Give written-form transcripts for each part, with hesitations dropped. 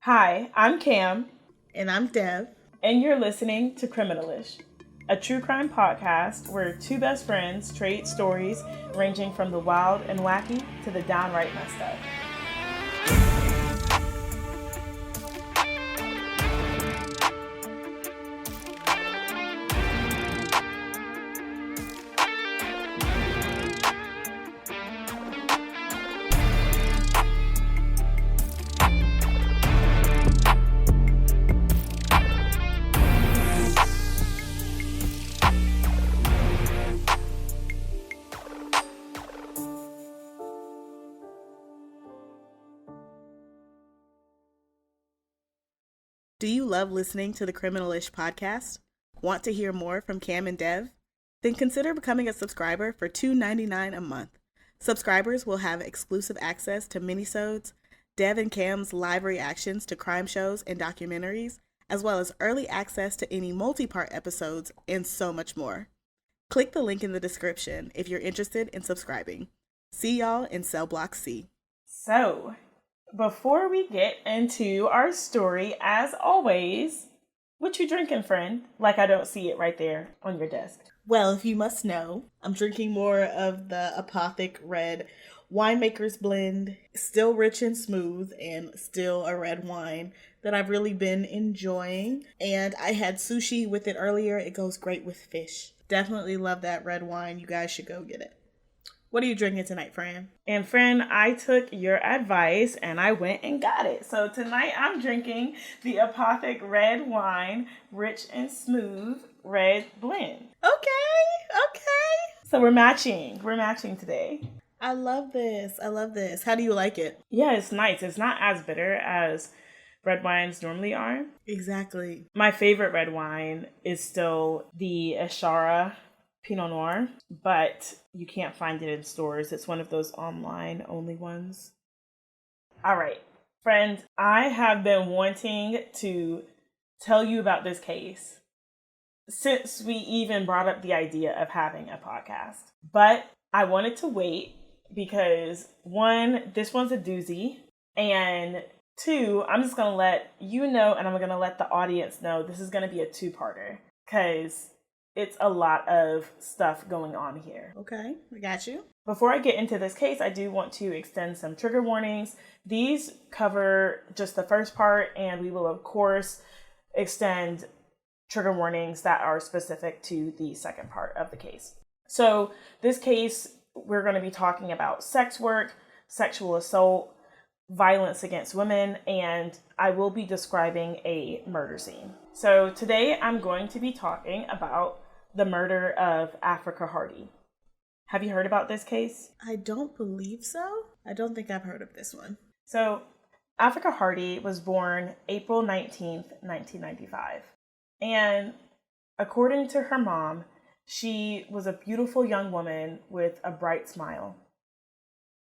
Hi, I'm Cam, And I'm Dev. and you're listening to Criminalish, a true crime podcast where two best friends trade stories ranging from the wild and wacky to the downright messed up. Do you love listening to the Criminalish podcast? Want to hear more from Cam and Dev? Then consider becoming a subscriber for $2.99 a month. Subscribers will have exclusive access to minisodes, Dev and Cam's live reactions to crime shows and documentaries, as well as early access to any multi-part episodes and so much more. Click the link in the description if you're interested in subscribing. See y'all in Cell Block C. So, before we get into our story, as always, what you drinking, friend? Like I don't see it right there on your desk. Well, if you must know, I'm drinking more of the Apothic Red Winemaker's Blend. Still rich and smooth and still a red wine that I've really been enjoying. And I had sushi with it earlier. It goes great with fish. Definitely love that red wine. You guys should go get it. What are you drinking tonight, Fran? And friend, I took your advice and I went and got it. So tonight I'm drinking the Apothic Red Wine Rich and Smooth Red Blend. Okay. So we're matching. We're matching today. I love this. How do you like it? Yeah, it's nice. It's not as bitter as red wines normally are. Exactly. My favorite red wine is still the Ashara Pinot Noir, but you can't find it in stores. It's one of those online only ones. All right, friend, I have been wanting to tell you about this case since we even brought up the idea of having a podcast. But I wanted to wait because one, this one's a doozy, and two, I'm just going to let you know and I'm going to let the audience know this is going to be a two-parter because it's a lot of stuff going on here. Okay, I got you. Before I get into this case, I do want to extend some trigger warnings. These cover just the first part, and we will, of course, extend trigger warnings that are specific to the second part of the case. So this case, we're going to be talking about sex work, sexual assault, violence against women, and I will be describing a murder scene. So today I'm going to be talking about the murder of Afrikka Hardy. Have you heard about this case? I don't believe so. I don't think I've heard of this one. So Afrikka Hardy was born April 19th, 1995. And according to her mom, she was a beautiful young woman with a bright smile.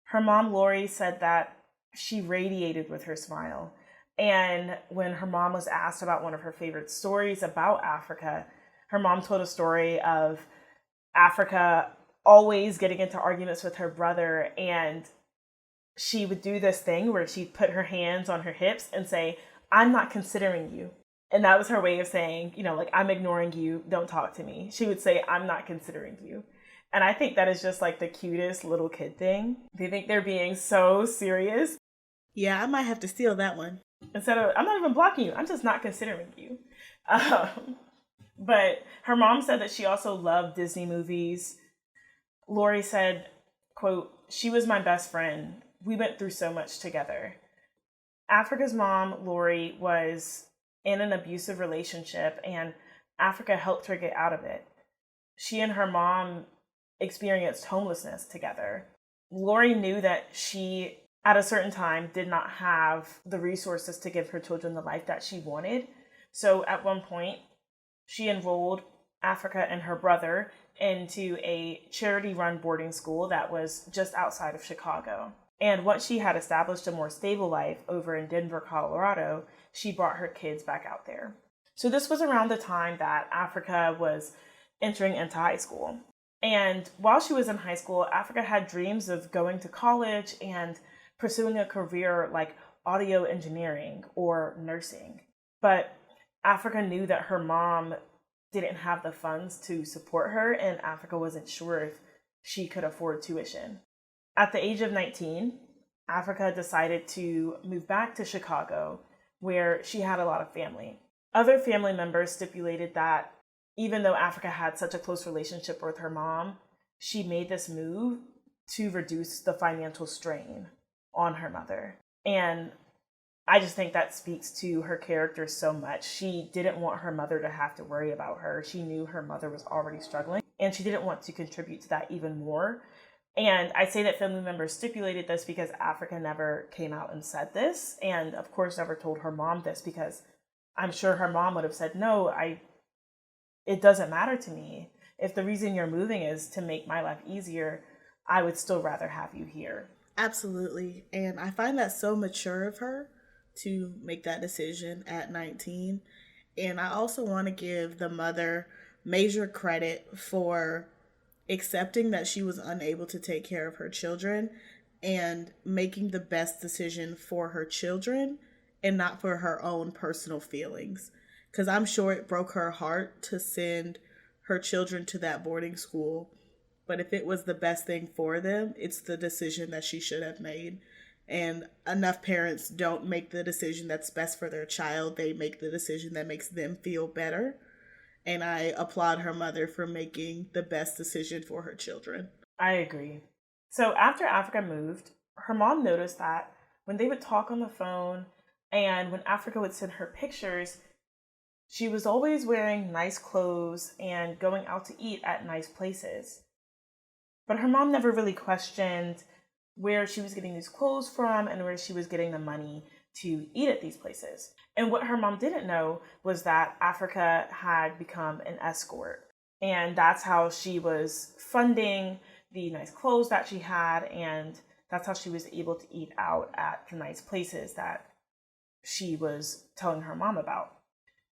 Her mom, Lori, said that she radiated with her smile. And when her mom was asked about one of her favorite stories about Afrikka, her mom told a story of Afrikka always getting into arguments with her brother, and she would do this thing where she'd put her hands on her hips and say, "I'm not considering you." And that was her way of saying, like, "I'm ignoring you, don't talk to me." She would say, "I'm not considering you." And I think that is just like the cutest little kid thing. They think they're being so serious. Yeah, I might have to steal that one. Instead of, "I'm not even blocking you, I'm just not considering you." But her mom said that she also loved Disney movies. Lori said, quote, "She was my best friend. We went through so much together." Afrikka's mom, Lori, was in an abusive relationship, and Afrikka helped her get out of it. She and her mom experienced homelessness together. Lori knew that she, at a certain time, did not have the resources to give her children the life that she wanted. So at one point, she enrolled Afrikka and her brother into a charity-run boarding school that was just outside of Chicago. And once she had established a more stable life over in Denver, Colorado, she brought her kids back out there. So this was around the time that Afrikka was entering into high school. And while she was in high school, Afrikka had dreams of going to college and pursuing a career like audio engineering or nursing. But Afrikka knew that her mom didn't have the funds to support her, and Afrikka wasn't sure if she could afford tuition. At the age of 19, Afrikka decided to move back to Chicago, where she had a lot of family. Other family members stipulated that even though Afrikka had such a close relationship with her mom, she made this move to reduce the financial strain on her mother. And I just think that speaks to her character so much. She didn't want her mother to have to worry about her. She knew her mother was already struggling, and she didn't want to contribute to that even more. And I say that family members stipulated this because Afrikka never came out and said this, and of course never told her mom this, because I'm sure her mom would have said, no, it doesn't matter to me. If the reason you're moving is to make my life easier, I would still rather have you here. Absolutely. And I find that so mature of her to make that decision at 19. And I also want to give the mother major credit for accepting that she was unable to take care of her children and making the best decision for her children and not for her own personal feelings. Because I'm sure it broke her heart to send her children to that boarding school. But if it was the best thing for them, it's the decision that she should have made. And enough parents don't make the decision that's best for their child. They make the decision that makes them feel better. And I applaud her mother for making the best decision for her children. I agree. So after Afrikka moved, her mom noticed that when they would talk on the phone and when Afrikka would send her pictures, she was always wearing nice clothes and going out to eat at nice places. But her mom never really questioned where she was getting these clothes from and where she was getting the money to eat at these places. And what her mom didn't know was that Afrikka had become an escort. And that's how she was funding the nice clothes that she had, and that's how she was able to eat out at the nice places that she was telling her mom about.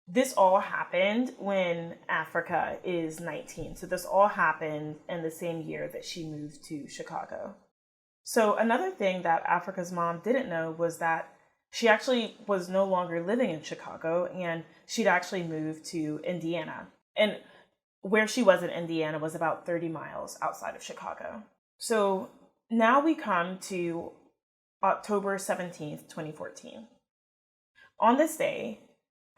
This all happened when Afrikka is 19. So this all happened in the same year that she moved to Chicago. So another thing that Afrikka's mom didn't know was that she actually was no longer living in Chicago, and she'd actually moved to Indiana. And where she was in Indiana was about 30 miles outside of Chicago. So now we come to October 17th, 2014. On this day,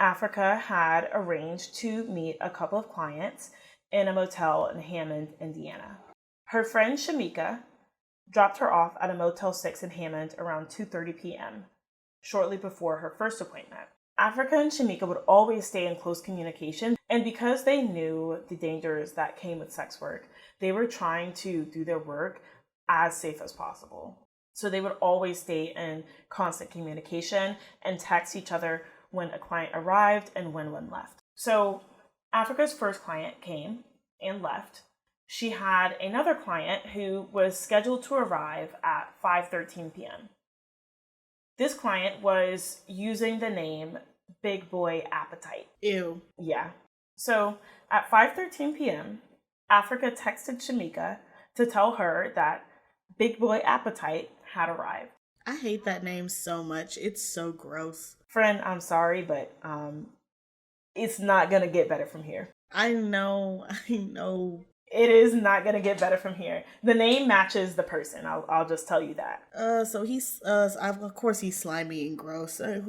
Afrikka had arranged to meet a couple of clients in a motel in Hammond, Indiana. Her friend Shamika dropped her off at a Motel 6 in Hammond around 2:30 p.m., shortly before her first appointment. Afrikka and Shamika would always stay in close communication, and because they knew the dangers that came with sex work, they were trying to do their work as safe as possible. So they would always stay in constant communication and text each other when a client arrived and when one left. So Afrikka's first client came and left. She had another client who was scheduled to arrive at 5:13 p.m. This client was using the name Big Boy Appetite. Ew. Yeah. So at 5:13 p.m., Afrikka texted Shamika to tell her that Big Boy Appetite had arrived. I hate that name so much. It's so gross. Friend, I'm sorry, but it's not going to get better from here. I know. It is not going to get better from here. The name matches the person. I'll just tell you that. So he's, of course he's slimy and gross. Yeah,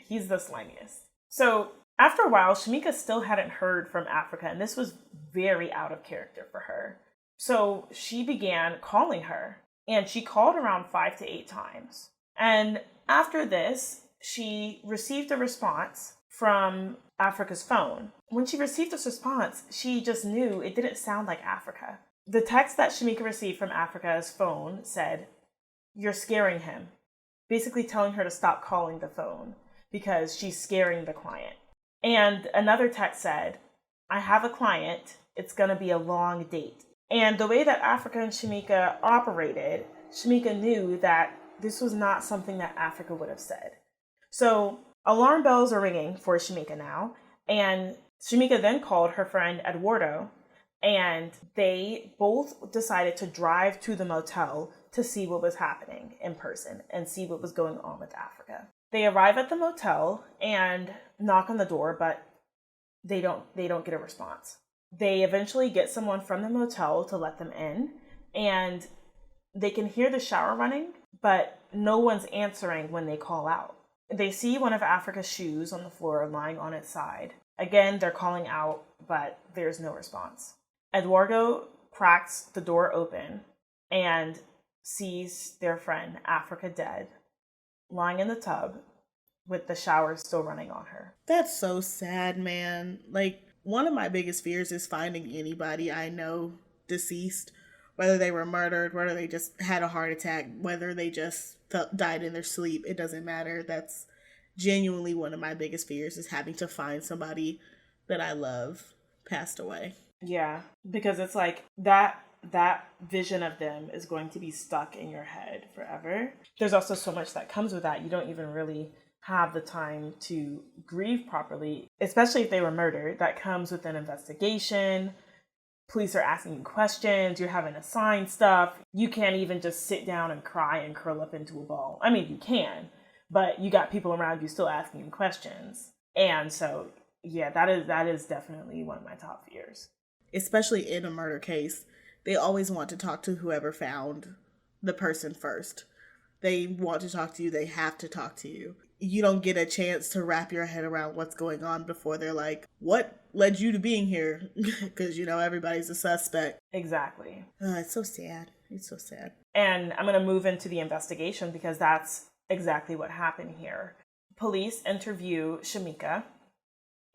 he's the slimiest. So after a while, Shamika still hadn't heard from Afrikka, and this was very out of character for her. So she began calling her, and she called around 5 to 8 times. And after this, she received a response from Afrikka's phone. When she received this response, she just knew it didn't sound like Afrikka. The text that Shamika received from Afrikka's phone said, "You're scaring him," basically telling her to stop calling the phone because she's scaring the client. And another text said, "I have a client. It's going to be a long date." And the way that Afrikka and Shamika operated, Shamika knew that this was not something that Afrikka would have said. So alarm bells are ringing for Shamika now, and Shamika then called her friend Eduardo, and they both decided to drive to the motel to see what was happening in person and see what was going on with Afrikka. They arrive at the motel and knock on the door, but they don't get a response. They eventually get someone from the motel to let them in, and they can hear the shower running, but no one's answering when they call out. They see one of Afrikka's shoes on the floor lying on its side. Again, they're calling out, but there's no response. Eduardo cracks the door open and sees their friend Afrikka dead, lying in the tub with the shower still running on her. That's so sad, man. Like, one of my biggest fears is finding anybody I know deceased, whether they were murdered, whether they just had a heart attack, whether they just died in their sleep. It doesn't matter. That's genuinely one of my biggest fears, is having to find somebody that I love passed away. Yeah, because it's like that vision of them is going to be stuck in your head forever. There's also so much that comes with that. You don't even really have the time to grieve properly, especially if they were murdered. That comes with an investigation. Police are asking you questions. You're having to sign stuff. You can't even just sit down and cry and curl up into a ball. I mean, you can, but you got people around you still asking you questions. And so, yeah, that is definitely one of my top fears. Especially in a murder case, they always want to talk to whoever found the person first. They want to talk to you. They have to talk to you. You don't get a chance to wrap your head around what's going on before they're like, what led you to being here? Because, everybody's a suspect. Exactly. It's so sad. It's so sad. And I'm going to move into the investigation because that's exactly what happened here. Police interview Shamika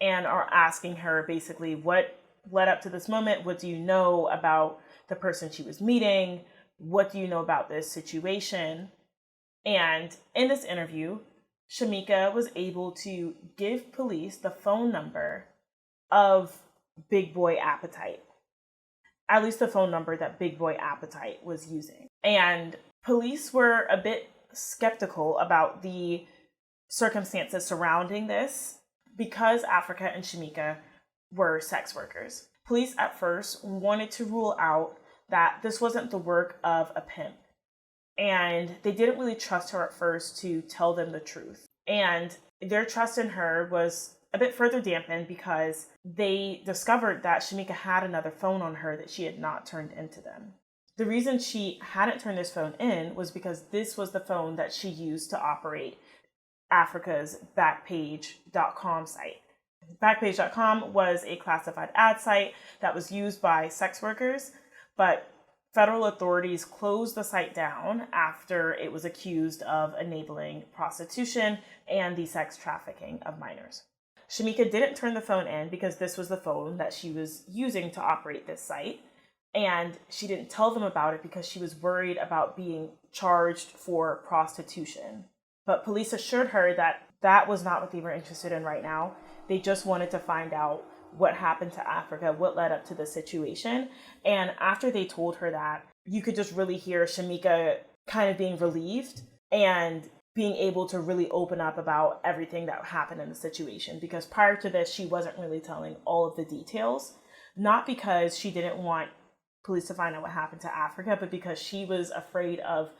and are asking her basically what led up to this moment. What do you know about the person she was meeting? What do you know about this situation? And in this interview, Shamika was able to give police the phone number of Big Boy Appetite. At least the phone number that Big Boy Appetite was using. And police were a bit skeptical about the circumstances surrounding this because Afrikka and Shamika were sex workers. Police at first wanted to rule out that this wasn't the work of a pimp. And they didn't really trust her at first to tell them the truth. And their trust in her was a bit further dampened because they discovered that Shamika had another phone on her that she had not turned into them. The reason she hadn't turned this phone in was because this was the phone that she used to operate Afrikka's Backpage.com site. Backpage.com was a classified ad site that was used by sex workers, but federal authorities closed the site down after it was accused of enabling prostitution and the sex trafficking of minors. Shamika didn't turn the phone in because this was the phone that she was using to operate this site, and she didn't tell them about it because she was worried about being charged for prostitution. But police assured her that that was not what they were interested in right now. They just wanted to find out what happened to Afrikka, what led up to the situation. And after they told her that, you could just really hear Shamika kind of being relieved and being able to really open up about everything that happened in the situation. Because prior to this, she wasn't really telling all of the details, not because she didn't want police to find out what happened to Afrikka, but because she was afraid of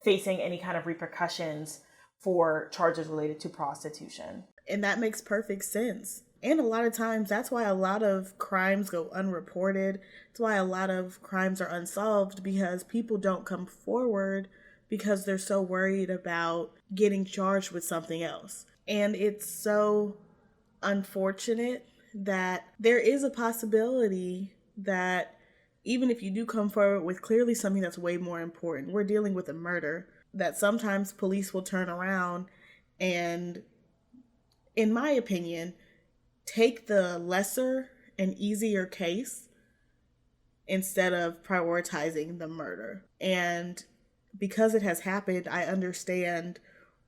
facing any kind of repercussions for charges related to prostitution. And that makes perfect sense. And a lot of times, that's why a lot of crimes go unreported. That's why a lot of crimes are unsolved, because people don't come forward because they're so worried about getting charged with something else. And it's so unfortunate that there is a possibility that even if you do come forward with clearly something that's way more important, we're dealing with a murder, that sometimes police will turn around and, in my opinion, take the lesser and easier case instead of prioritizing the murder. And because it has happened, I understand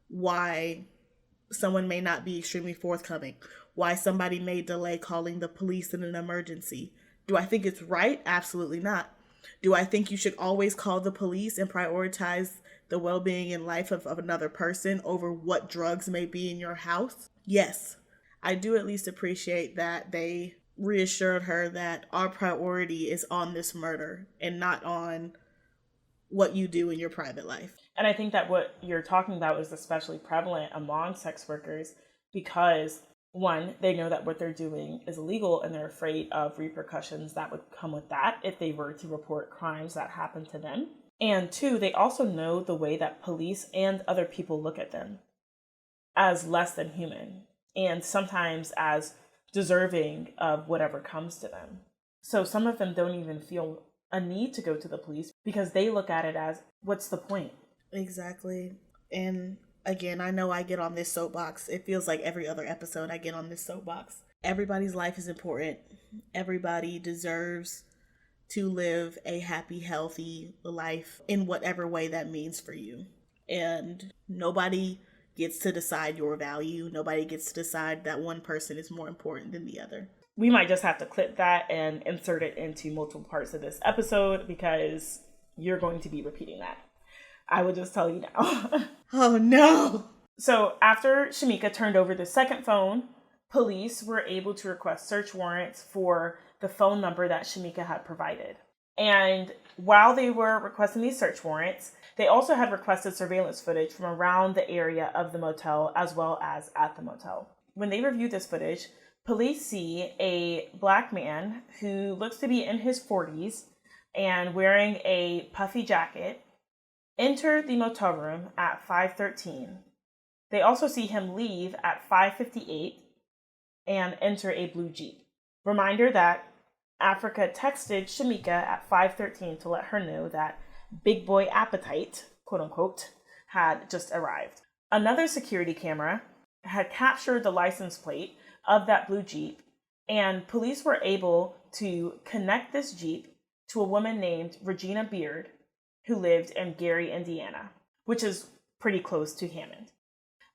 why someone may not be extremely forthcoming, why somebody may delay calling the police in an emergency. Do I think it's right? Absolutely not. Do I think you should always call the police and prioritize the well-being and life of another person over what drugs may be in your house? Yes. I do at least appreciate that they reassured her that our priority is on this murder and not on what you do in your private life. And I think that what you're talking about is especially prevalent among sex workers because, one, they know that what they're doing is illegal and they're afraid of repercussions that would come with that if they were to report crimes that happen to them. And two, they also know the way that police and other people look at them as less than human and sometimes as deserving of whatever comes to them. So some of them don't even feel a need to go to the police because they look at it as, what's the point? Exactly. And again, I know I get on this soapbox. It feels like every other episode I get on this soapbox. Everybody's life is important. Everybody deserves to live a happy, healthy life in whatever way that means for you. And nobody gets to decide your value. Nobody gets to decide that one person is more important than the other. We might just have to clip that and insert it into multiple parts of this episode because you're going to be repeating that. I will just tell you now. Oh no! So after Shamika turned over the second phone, police were able to request search warrants for the phone number that Shamika had provided. And while they were requesting these search warrants, they also had requested surveillance footage from around the area of the motel as well as at the motel. When they reviewed this footage, police see a black man who looks to be in his 40s and wearing a puffy jacket enter the motel room at 5:13. They also see him leave at 5:58 and enter a blue Jeep. Reminder that Afrikka texted Shamika at 5:13 to let her know that Big Boy Appetite, quote unquote, had just arrived. Another security camera had captured the license plate of that blue Jeep, and police were able to connect this Jeep to a woman named Regina Beard, who lived in Gary, Indiana, which is pretty close to Hammond.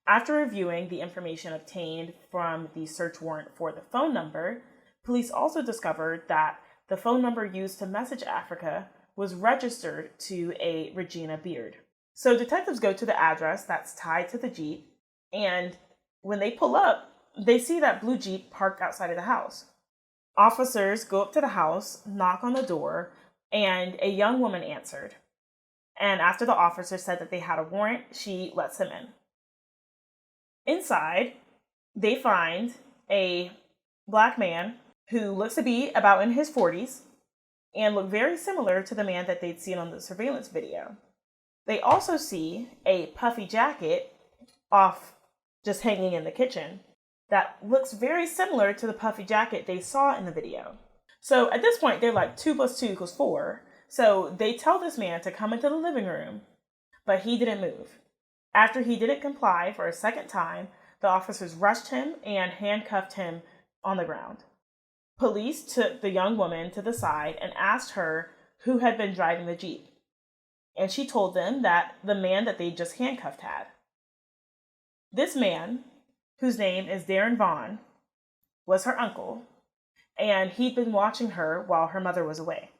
After reviewing the information obtained from the search warrant for the phone number, police also discovered that the phone number used to message Afrikka was registered to a Regina Beard. So detectives go to the address that's tied to the Jeep, and when they pull up, they see that blue Jeep parked outside of the house. Officers go up to the house, knock on the door, and a young woman answered. And after the officer said that they had a warrant, she lets him in. Inside, they find a black man who looks to be about in his 40s and look very similar to the man that they'd seen on the surveillance video. They also see a puffy jacket off just hanging in the kitchen that looks very similar to the puffy jacket they saw in the video. So at this point, they're like 2 + 2 = 4. So they tell this man to come into the living room, but he didn't move. After he didn't comply for a second time, the officers rushed him and handcuffed him on the ground. Police took the young woman to the side and asked her who had been driving the Jeep. And she told them that the man that they just handcuffed had. This man, whose name is Darren Vaughn, was her uncle, and he'd been watching her while her mother was away.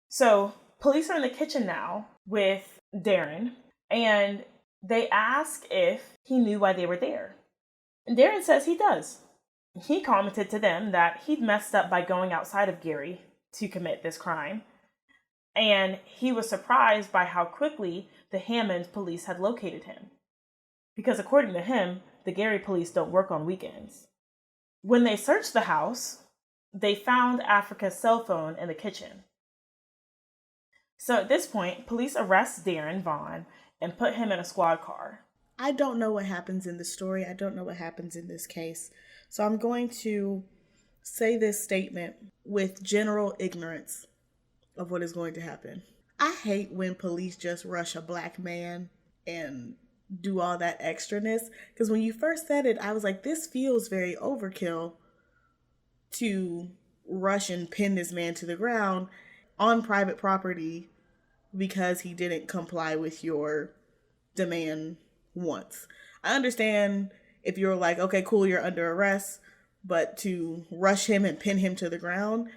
So police are in the kitchen now with Darren, and they ask if he knew why they were there. And Darren says he does. He commented to them that he'd messed up by going outside of Gary to commit this crime, and he was surprised by how quickly the Hammond police had located him. Because according to him, the Gary police don't work on weekends. When they searched the house, they found Afrikka's cell phone in the kitchen. So at this point, police arrest Darren Vaughn and put him in a squad car. I don't know what happens in the story. I don't know what happens in this case. So I'm going to say this statement with general ignorance of what is going to happen. I hate when police just rush a black man and do all that extraness. Because when you first said it, I was like, this feels very overkill to rush and pin this man to the ground on private property because he didn't comply with your demand once. I understand if you're like, okay, cool, you're under arrest, but to rush him and pin him to the ground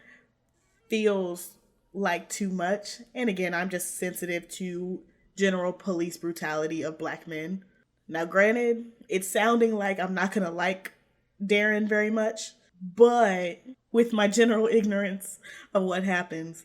feels like too much. And again, I'm just sensitive to general police brutality of black men. Now, granted, it's sounding like I'm not going to like Darren very much, but with my general ignorance of what happens,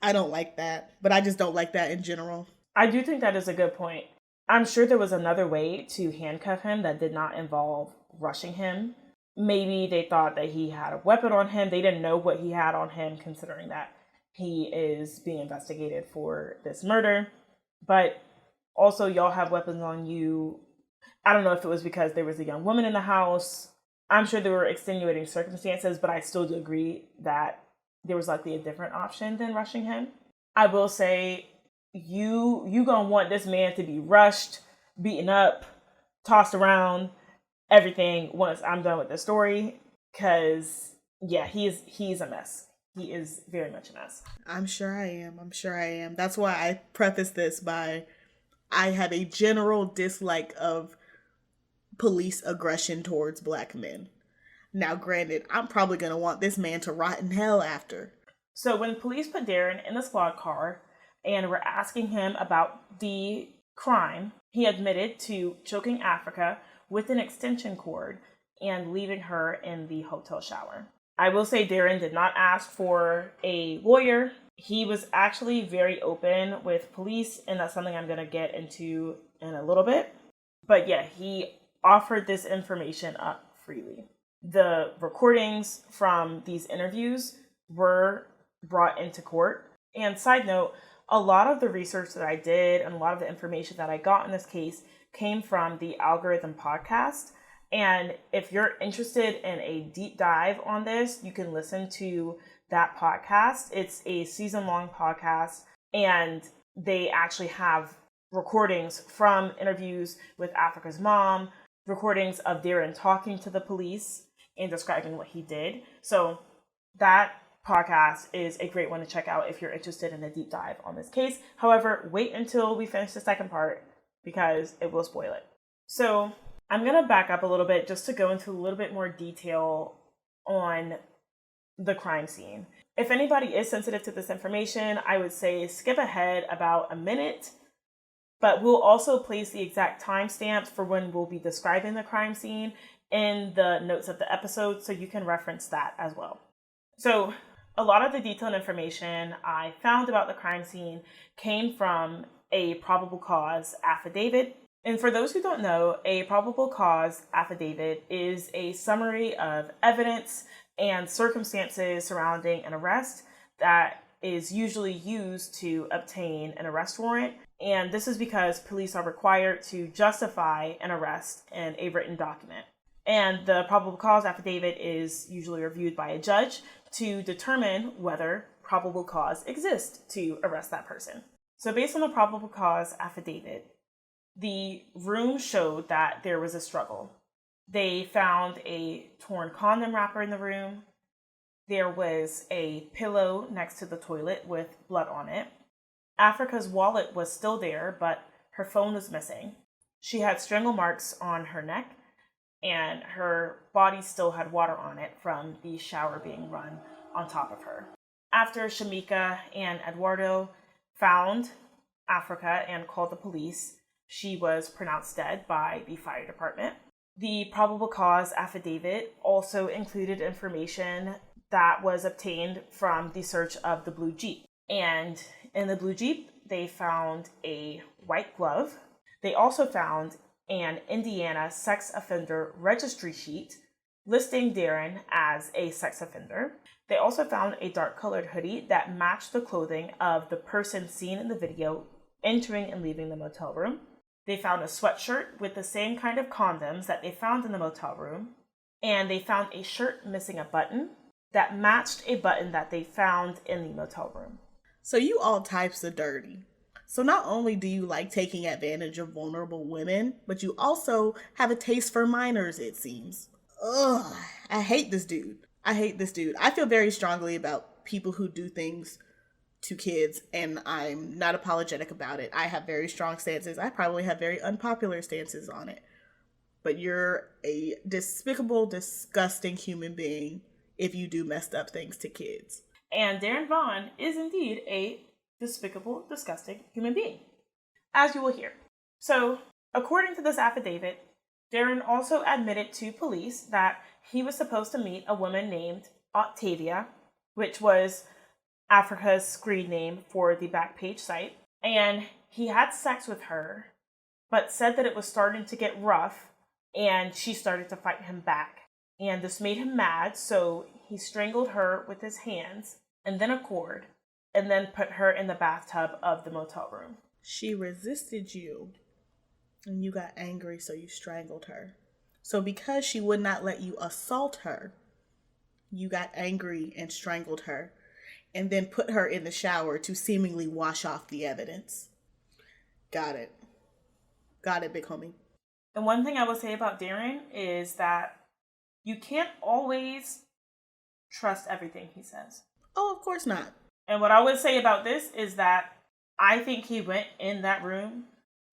I don't like that, but I just don't like that in general. I do think that is a good point. I'm sure there was another way to handcuff him that did not involve rushing him. Maybe they thought that he had a weapon on him. They didn't know what he had on him, considering that he is being investigated for this murder. But also, y'all have weapons on you. I don't know if it was because there was a young woman in the house. I'm sure there were extenuating circumstances, but I still do agree that there was likely a different option than rushing him. I will say, you gonna want this man to be rushed, beaten up, tossed around, everything once I'm done with the story, because yeah, he's a mess. He is very much a mess. I'm sure I am. That's why I preface this by I have a general dislike of police aggression towards black men. Now, granted, I'm probably going to want this man to rot in hell after. So when police put Darren in the squad car and were asking him about the crime, he admitted to choking Afrikka with an extension cord and leaving her in the hotel shower. I will say Darren did not ask for a lawyer. He was actually very open with police, and that's something I'm going to get into in a little bit. But yeah, he offered this information up freely. The recordings from these interviews were brought into court. And side note, a lot of the research that I did and a lot of the information that I got in this case came from the Algorithm podcast. And if you're interested in a deep dive on this, you can listen to that podcast. It's a season-long podcast, and they actually have recordings from interviews with Afrikka's mom, recordings of Darren talking to the police and describing what he did. So that podcast is a great one to check out if you're interested in a deep dive on this case. However, wait until we finish the second part because it will spoil it. So I'm going to back up a little bit just to go into a little bit more detail on the crime scene. If anybody is sensitive to this information, I would say skip ahead about a minute, but we'll also place the exact timestamps for when we'll be describing the crime scene in the notes of the episode, so you can reference that as well. So a lot of the detailed information I found about the crime scene came from a probable cause affidavit. And for those who don't know, a probable cause affidavit is a summary of evidence and circumstances surrounding an arrest that is usually used to obtain an arrest warrant. And this is because police are required to justify an arrest in a written document. And the probable cause affidavit is usually reviewed by a judge to determine whether probable cause exists to arrest that person. So based on the probable cause affidavit, the room showed that there was a struggle. They found a torn condom wrapper in the room. There was a pillow next to the toilet with blood on it. Afrikka's wallet was still there, but her phone was missing. She had strangle marks on her neck, and her body still had water on it from the shower being run on top of her. After Shamika and Eduardo found Afrikka and called the police, she was pronounced dead by the fire department. The probable cause affidavit also included information that was obtained from the search of the blue Jeep. And in the blue Jeep, they found a white glove. They also found an Indiana sex offender registry sheet listing Darren as a sex offender. They also found a dark-colored hoodie that matched the clothing of the person seen in the video entering and leaving the motel room. They found a sweatshirt with the same kind of condoms that they found in the motel room. And they found a shirt missing a button that matched a button that they found in the motel room. So you all types of dirty. So not only do you like taking advantage of vulnerable women, but you also have a taste for minors, it seems. Ugh, I hate this dude. I feel very strongly about people who do things to kids, and I'm not apologetic about it. I have very strong stances. I probably have very unpopular stances on it. But you're a despicable, disgusting human being if you do messed up things to kids. And Darren Vaughn is indeed a despicable, disgusting human being, as you will hear. So, according to this affidavit, Darren also admitted to police that he was supposed to meet a woman named Octavia, which was Afrikka's screen name for the Backpage site. And he had sex with her, but said that it was starting to get rough and she started to fight him back. And this made him mad, so he strangled her with his hands and then a cord and then put her in the bathtub of the motel room. She resisted you and you got angry, so you strangled her. So because she would not let you assault her, you got angry and strangled her and then put her in the shower to seemingly wash off the evidence. Got it. Got it, big homie. And one thing I will say about Darren is that you can't always trust everything he says. Oh, of course not. And what I would say about this is that I think he went in that room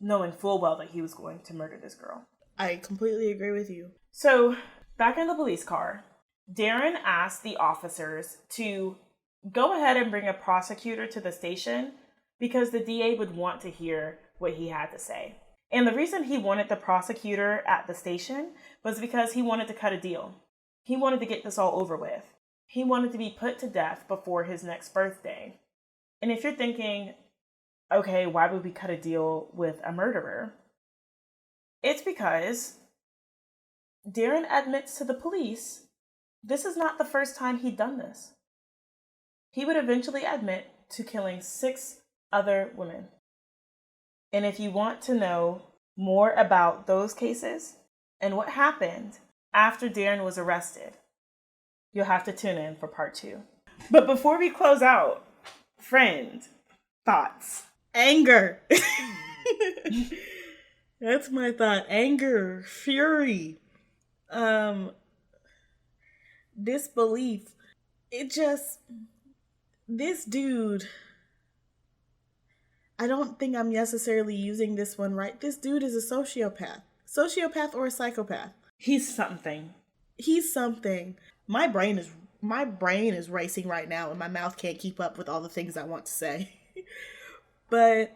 knowing full well that he was going to murder this girl. I completely agree with you. So, back in the police car, Darren asked the officers to go ahead and bring a prosecutor to the station because the DA would want to hear what he had to say. And the reason he wanted the prosecutor at the station was because he wanted to cut a deal. He wanted to get this all over with. He wanted to be put to death before his next birthday. And if you're thinking, okay, why would we cut a deal with a murderer? It's because Darren admits to the police this is not the first time he'd done this. He would eventually admit to killing 6 other women. And if you want to know more about those cases and what happened after Darren was arrested, you'll have to tune in for part 2. But before we close out, friend, thoughts? Anger. That's my thought. Anger, fury, disbelief. This dude, I don't think I'm necessarily using this one right. This dude is a sociopath. Sociopath or a psychopath. He's something. He's something. My brain is racing right now and my mouth can't keep up with all the things I want to say. But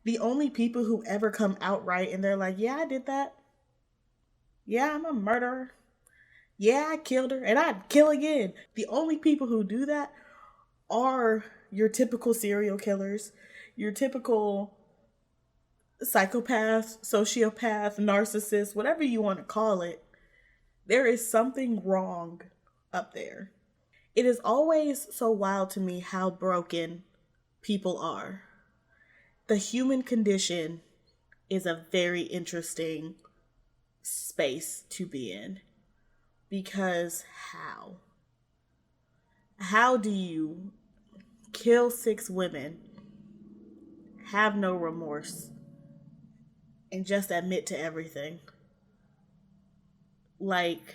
the only people who ever come out right and they're like, yeah, I did that. Yeah, I'm a murderer. Yeah, I killed her and I'd kill again. The only people who do that are your typical serial killers, your typical psychopath, sociopath, narcissist, whatever you want to call it. There is something wrong up there. It is always so wild to me how broken people are. The human condition is a very interesting space to be in. Because how? How do you kill 6 women, have no remorse, and just admit to everything? Like,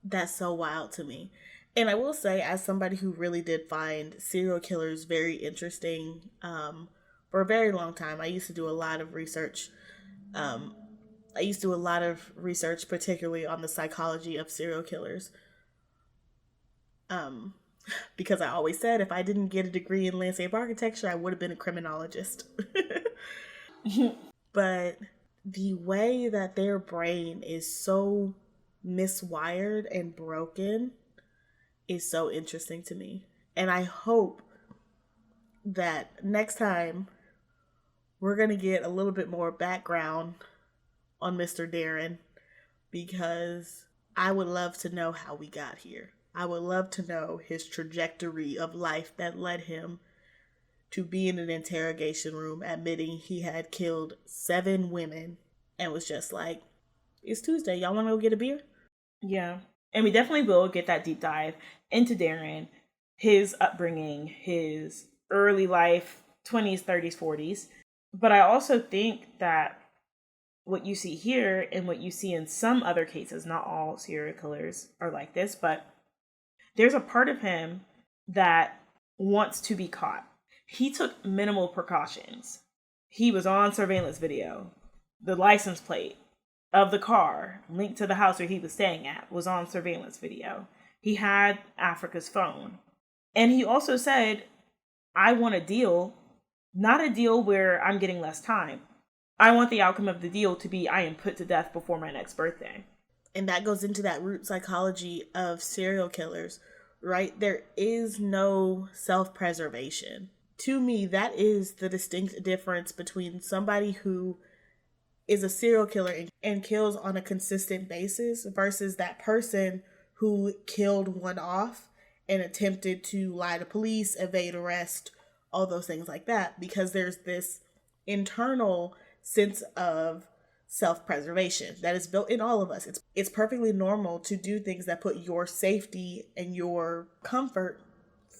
that's so wild to me. And I will say, as somebody who really did find serial killers very interesting for a very long time, I used to do a lot of research. Particularly on the psychology of serial killers. Because I always said if I didn't get a degree in landscape architecture, I would have been a criminologist. But the way that their brain is so miswired and broken is so interesting to me. And I hope that next time we're going to get a little bit more background on Mr. Darren, because I would love to know how we got here. I would love to know his trajectory of life that led him to be in an interrogation room admitting he had killed 7 women and was just like, it's Tuesday, y'all want to go get a beer? Yeah. And we definitely will get that deep dive into Darren, his upbringing, his early life, 20s, 30s, 40s. But I also think that what you see here and what you see in some other cases, not all serial killers are like this, but there's a part of him that wants to be caught. He took minimal precautions. He was on surveillance video. The license plate of the car linked to the house where he was staying at was on surveillance video. He had Afrikka's phone. And he also said, I want a deal, not a deal where I'm getting less time. I want the outcome of the deal to be I am put to death before my next birthday. And that goes into that root psychology of serial killers. right? There is no self-preservation. To me, that is the distinct difference between somebody who is a serial killer and kills on a consistent basis versus that person who killed one off and attempted to lie to police, evade arrest, all those things like that, because there's this internal sense of self-preservation that is built in all of us. It's perfectly normal to do things that put your safety and your comfort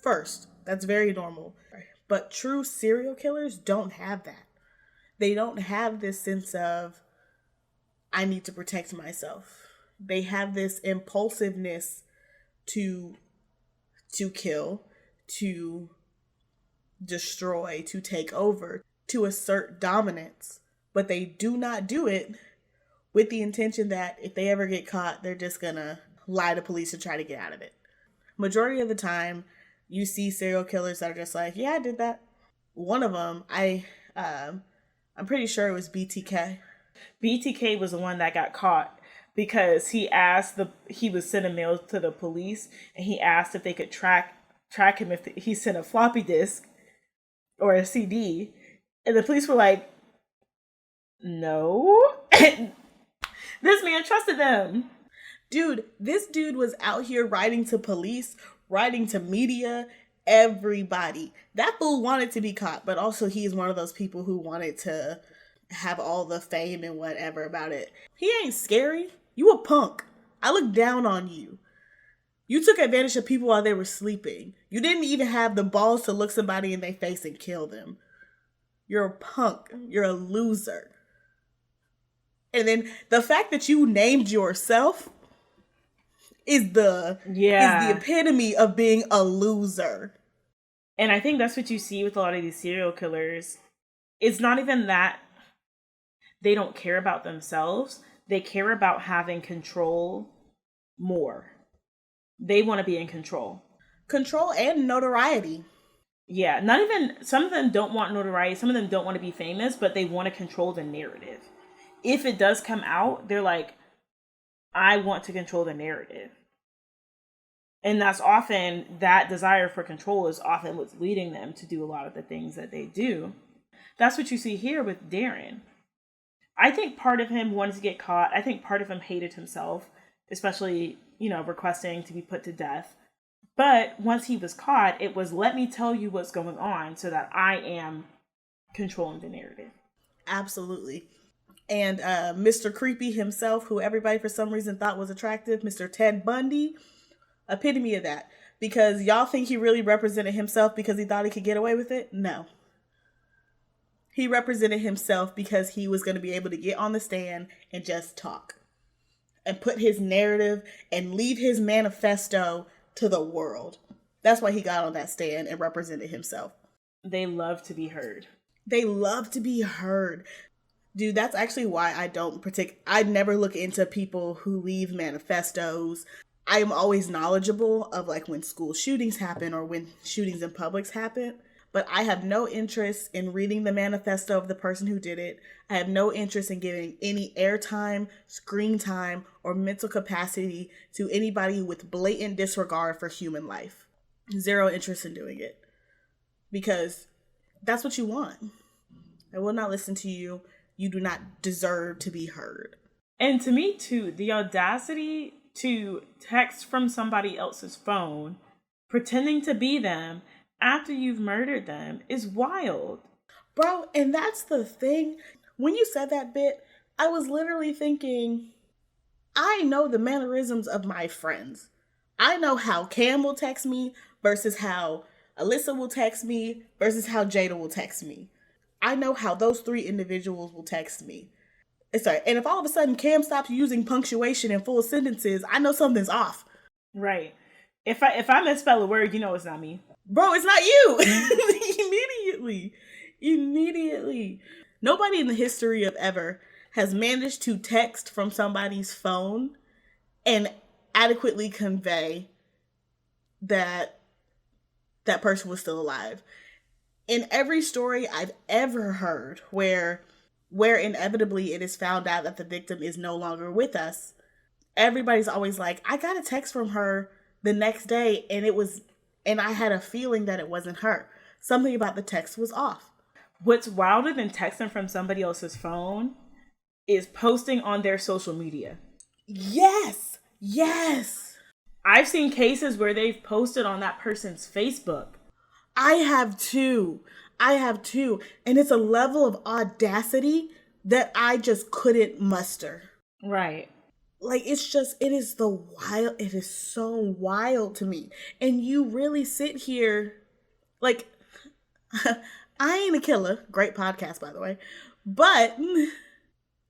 first. That's very normal. But true serial killers don't have that. They don't have this sense of, I need to protect myself. They have this impulsiveness to kill, to destroy, to take over, to assert dominance. But they do not do it with the intention that if they ever get caught, they're just gonna lie to police and try to get out of it. Majority of the time, you see serial killers that are just like, yeah, I did that. One of them, I'm pretty sure it was BTK. BTK was the one that got caught because he was sending mail to the police, and he asked if they could track him if he sent a floppy disk or a CD, and the police were like, no. This man trusted them. Dude, this dude was out here writing to police, writing to media, everybody. That fool wanted to be caught, but also he is one of those people who wanted to have all the fame and whatever about it. He ain't scary. You a punk. I look down on you. You took advantage of people while they were sleeping. You didn't even have the balls to look somebody in their face and kill them. You're a punk. You're a loser. And then the fact that you named yourself is the epitome of being a loser. And I think that's what you see with a lot of these serial killers. It's not even that they don't care about themselves. They care about having control more. They want to be in control. Control and notoriety. Yeah, not even, some of them don't want notoriety. Some of them don't want to be famous, but they want to control the narrative. If it does come out, they're like, I want to control the narrative. And that's often, that desire for control is often what's leading them to do a lot of the things that they do. That's what you see here with Darren. I think part of him wanted to get caught. I think part of him hated himself, especially, requesting to be put to death. But once he was caught, it was, let me tell you what's going on so that I am controlling the narrative. Absolutely. And Mr. Creepy himself, who everybody for some reason thought was attractive, Mr. Ted Bundy, epitome of that. Because y'all think he really represented himself because he thought he could get away with it? No. He represented himself because he was going to be able to get on the stand and just talk. And put his narrative and leave his manifesto to the world. That's why he got on that stand and represented himself. They love to be heard. They love to be heard. Dude, that's actually why I never look into people who leave manifestos. I am always knowledgeable of when school shootings happen or when shootings in Publix happen. But I have no interest in reading the manifesto of the person who did it. I have no interest in giving any airtime, screen time, or mental capacity to anybody with blatant disregard for human life. Zero interest in doing it. Because that's what you want. I will not listen to you. You do not deserve to be heard. And to me, too, the audacity to text from somebody else's phone, pretending to be them, after you've murdered them is wild. Bro, and that's the thing. When you said that bit, I was literally thinking, I know the mannerisms of my friends. I know how Cam will text me versus how Alyssa will text me versus how Jada will text me. I know how those three individuals will text me. Sorry, and if all of a sudden Cam stops using punctuation in full sentences, I know something's off. Right. If I misspell a word, it's not me. Bro, it's not you. Immediately. Nobody in the history of ever has managed to text from somebody's phone and adequately convey that that person was still alive. In every story I've ever heard where inevitably it is found out that the victim is no longer with us, everybody's always like, I got a text from her the next day, and I had a feeling that it wasn't her. Something about the text was off. What's wilder than texting from somebody else's phone is posting on their social media. Yes. Yes. I've seen cases where they've posted on that person's Facebook. I have too. And it's a level of audacity that I just couldn't muster. Right. Like, it is so wild to me. And you really sit here, like, I ain't a killer. Great podcast, by the way. But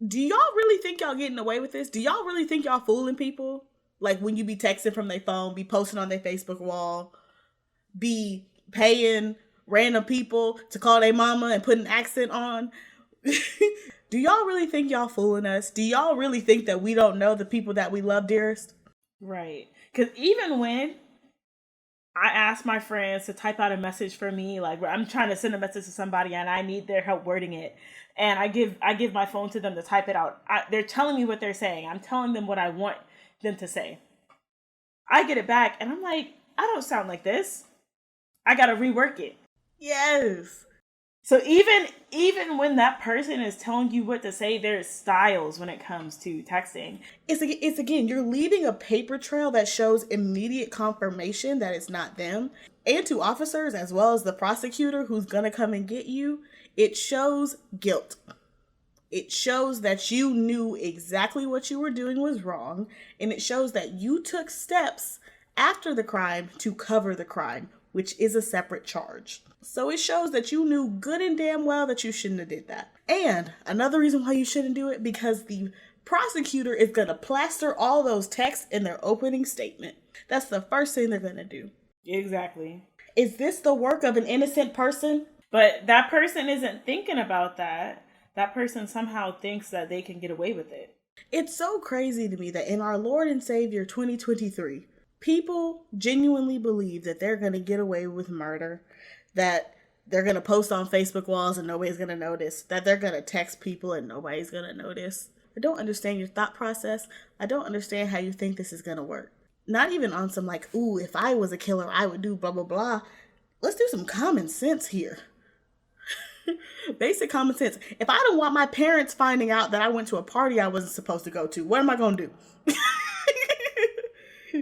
do y'all really think y'all getting away with this? Do y'all really think y'all fooling people? Like, when you be texting from their phone, be posting on their Facebook wall, be paying random people to call their mama and put an accent on? Do y'all really think y'all fooling us? Do y'all really think that we don't know the people that we love dearest? Right. Because even when I ask my friends to type out a message for me, like I'm trying to send a message to somebody and I need their help wording it, and I give my phone to them to type it out. They're telling me what they're saying. I'm telling them what I want them to say. I get it back and I'm like, I don't sound like this. I got to rework it. Yes. So even when that person is telling you what to say, there's styles when it comes to texting. It's again, you're leaving a paper trail that shows immediate confirmation that it's not them. And to officers, as well as the prosecutor who's going to come and get you, it shows guilt. It shows that you knew exactly what you were doing was wrong. And it shows that you took steps after the crime to cover the crime, which is a separate charge. So it shows that you knew good and damn well that you shouldn't have did that. And another reason why you shouldn't do it, because the prosecutor is going to plaster all those texts in their opening statement. That's the first thing they're going to do. Exactly. Is this the work of an innocent person? But that person isn't thinking about that. That person somehow thinks that they can get away with it. It's so crazy to me that in our Lord and Savior 2023, people genuinely believe that they're going to get away with murder, that they're going to post on Facebook walls and nobody's going to notice, that they're going to text people and nobody's going to notice. I don't understand your thought process. I don't understand how you think this is going to work. Not even on some like, ooh, if I was a killer, I would do blah, blah, blah. Let's do some common sense here. Basic common sense. If I don't want my parents finding out that I went to a party I wasn't supposed to go to, what am I going to do?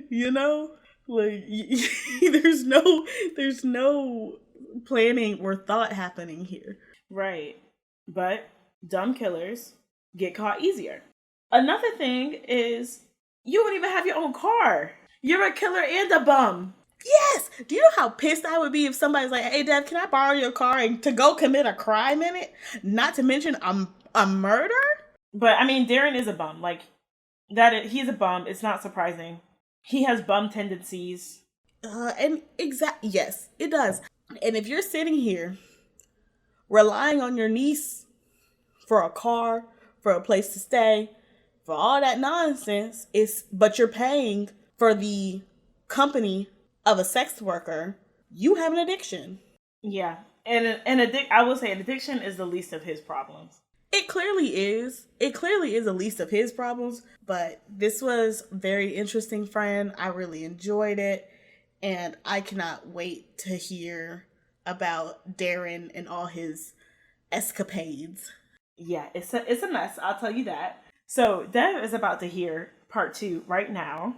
You know? Like, there's no planning or thought happening here. Right. But dumb killers get caught easier. Another thing is you don't even have your own car. You're a killer and a bum. Yes. Do you know how pissed I would be if somebody's like, hey, Dev, can I borrow your car and to go commit a crime in it? Not to mention a murder? But I mean, Darren is a bum. Like, he's a bum. It's not surprising. He has bum tendencies. Yes, it does. And if you're sitting here relying on your niece for a car, for a place to stay, for all that nonsense, but you're paying for the company of a sex worker, you have an addiction. Yeah. And I will say an addiction is the least of his problems. It clearly is. It clearly is the least of his problems. But this was very interesting, friend. I really enjoyed it. And I cannot wait to hear about Darren and all his escapades. Yeah, it's a mess. I'll tell you that. So Dev is about to hear part 2 right now.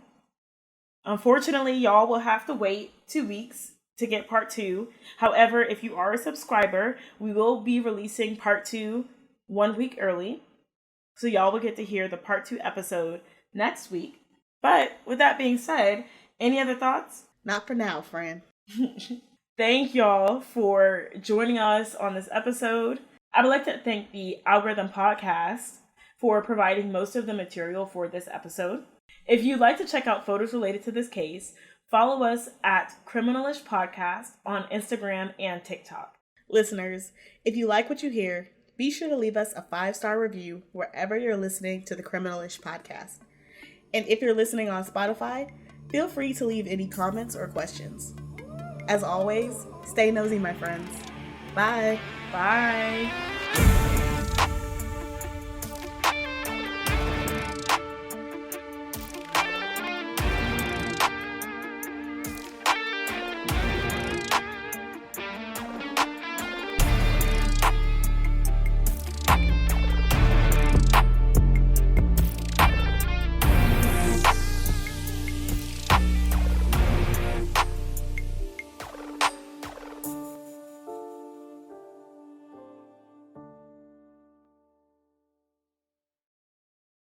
Unfortunately, y'all will have to wait 2 weeks to get part 2. However, if you are a subscriber, we will be releasing part 2 1 week early. So y'all will get to hear the part 2 episode next week. But with that being said, any other thoughts? Not for now, friend. Thank y'all for joining us on this episode. I would like to thank the Algorithm Podcast for providing most of the material for this episode. If you'd like to check out photos related to this case, follow us at Criminalish Podcast on Instagram and TikTok. Listeners, if you like what you hear, be sure to leave us a 5-star review wherever you're listening to the Criminalish Podcast. And if you're listening on Spotify, feel free to leave any comments or questions. As always, stay nosy, my friends. Bye. Bye.